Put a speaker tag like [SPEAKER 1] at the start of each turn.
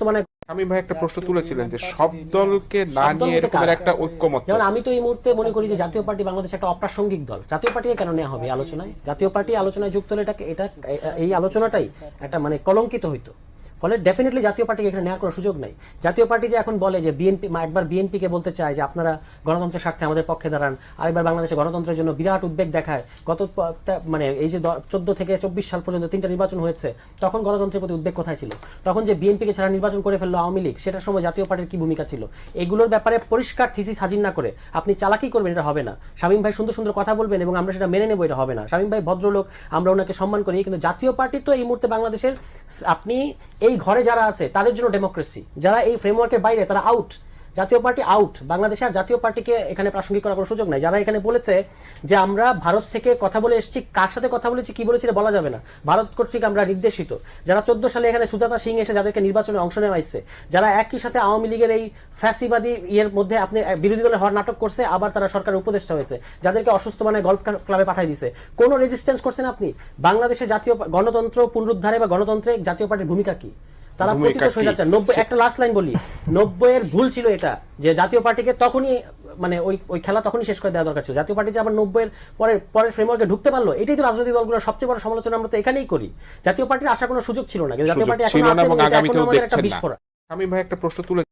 [SPEAKER 1] অসুস্থ মানে
[SPEAKER 2] আমি ভাই একটা প্রশ্ন তুলেছিলেন যে সব দলকে না নিয়ে এরকমের একটা ঐক্যমত।
[SPEAKER 1] যেমন আমি তো এই মুহূর্তে মনে করি যে জাতীয় পার্টি বাংলাদেশ একটা অপ্রাসঙ্গিক দল। জাতীয় পার্টি কেন নেওয়া হবে আলোচনায়? জাতীয় পার্টি আলোচনায় যুক্ত হলে এটা এই আলোচনাটাই একটা মানে কলঙ্কিত হইতো। ফলে ডেফিনেটলি জাতীয় পার্টিকে এখানে নেওয়ার কোনো সুযোগ নাই। জাতীয় পার্টি যে এখন বলে যে বিএনপি, একবার বিএনপিকে বলতে চায় যে আপনারা গণতন্ত্রের স্বার্থে আমাদের পক্ষে দাঁড়ান, আরেকবার বাংলাদেশে গণতন্ত্রের জন্য বিরাট উদ্বেগ দেখায়। গত মানে এই যে 14 থেকে 24 সাল পর্যন্ত 3টা নির্বাচন হয়েছে, তখন গণতন্ত্রের প্রতি উদ্বেগ কোথায় ছিল? তখন যে বিএনপিকে ছাড়া নির্বাচন করে ফেললো আওয়ামী লীগ, সেটার সময় জাতীয় পার্টির কি ভূমিকা ছিল? এগুলোর ব্যাপারে পরিষ্কার থিসিস হাজির না করে আপনি চালাকি করবেন, এটা হবে না। শামীম ভাই সুন্দর সুন্দর কথা বলবেন এবং আমরা সেটা মেনে নেবো, এটা হবে না। শামীম ভাই ভদ্রলোক, আমরা ওনাকে সম্মান করি, কিন্তু জাতীয় পার্টি তো এই মুহূর্তে বাংলাদেশের, আপনি এই ঘরে যারা আছে তাদের জন্য ডেমোক্রেসি, যারা এই ফ্রেমওয়ার্কের বাইরে তারা আউট। জাতীয় পার্টি আউট। বাংলাদেশে আর জাতীয় পার্টিকে এখানে প্রাসঙ্গিক করার কোনো সুযোগ নাই। যারা এখানে বলেছে যে আমরা ভারত থেকে কথা বলে এসেছি, কার সাথে কথা বলেছি কি বলেছি বলা যাবে না, ভারত কর্তৃক আমরা নির্দেশিত। যারা 14 সালে এখানে সুজাতা সিং এসে যাদেরকে নির্বাচনে অংশ নেওয়া হয়েছে, যারা একই সাথে আওয়ামী লীগের এই ফ্যাসিবাদী ইয়ের মধ্যে আপনি বিরোধী দলে হওয়ার নাটক করছে, আবার তারা সরকারের উপদেষ্টা হয়েছে, যাদেরকে অসুস্থ বানায় গলফ ক্লাবে পাঠিয়ে দিছে, কোনো রেজিস্ট্যান্স করছেন আপনি? বাংলাদেশে জাতীয় গণতন্ত্র পুনরুদ্ধারে বা গণতন্ত্রে জাতীয় পার্টির ভূমিকা কি? তারা প্রতিষ্ঠিত হয়ে যাচ্ছে। 90 একটা লাস্ট লাইন বলি, 90 এর ভুল ছিল এটা যে জাতীয় পার্টিকে তখনই মানে ওই খেলা তখনই শেষ করে দেওয়া দরকার ছিল। জাতীয় পার্টি যে আবার 90 এর পরের ফ্রেমওয়ার্কে ঢুকতে পারলো, এটাই তো রাজনৈতিক দলগুলোর সবচেয়ে বড় সমালোচনা আমরা তো এখানেই করি। জাতীয় পার্টির আসার কোনো সুযোগ ছিল না, কিন্তু জাতীয় পার্টি এখন আছে এবং এটা এখন আমাদের একটা বিস্ফোরণ।
[SPEAKER 2] আমি ভাই একটা প্রশ্ন তুলে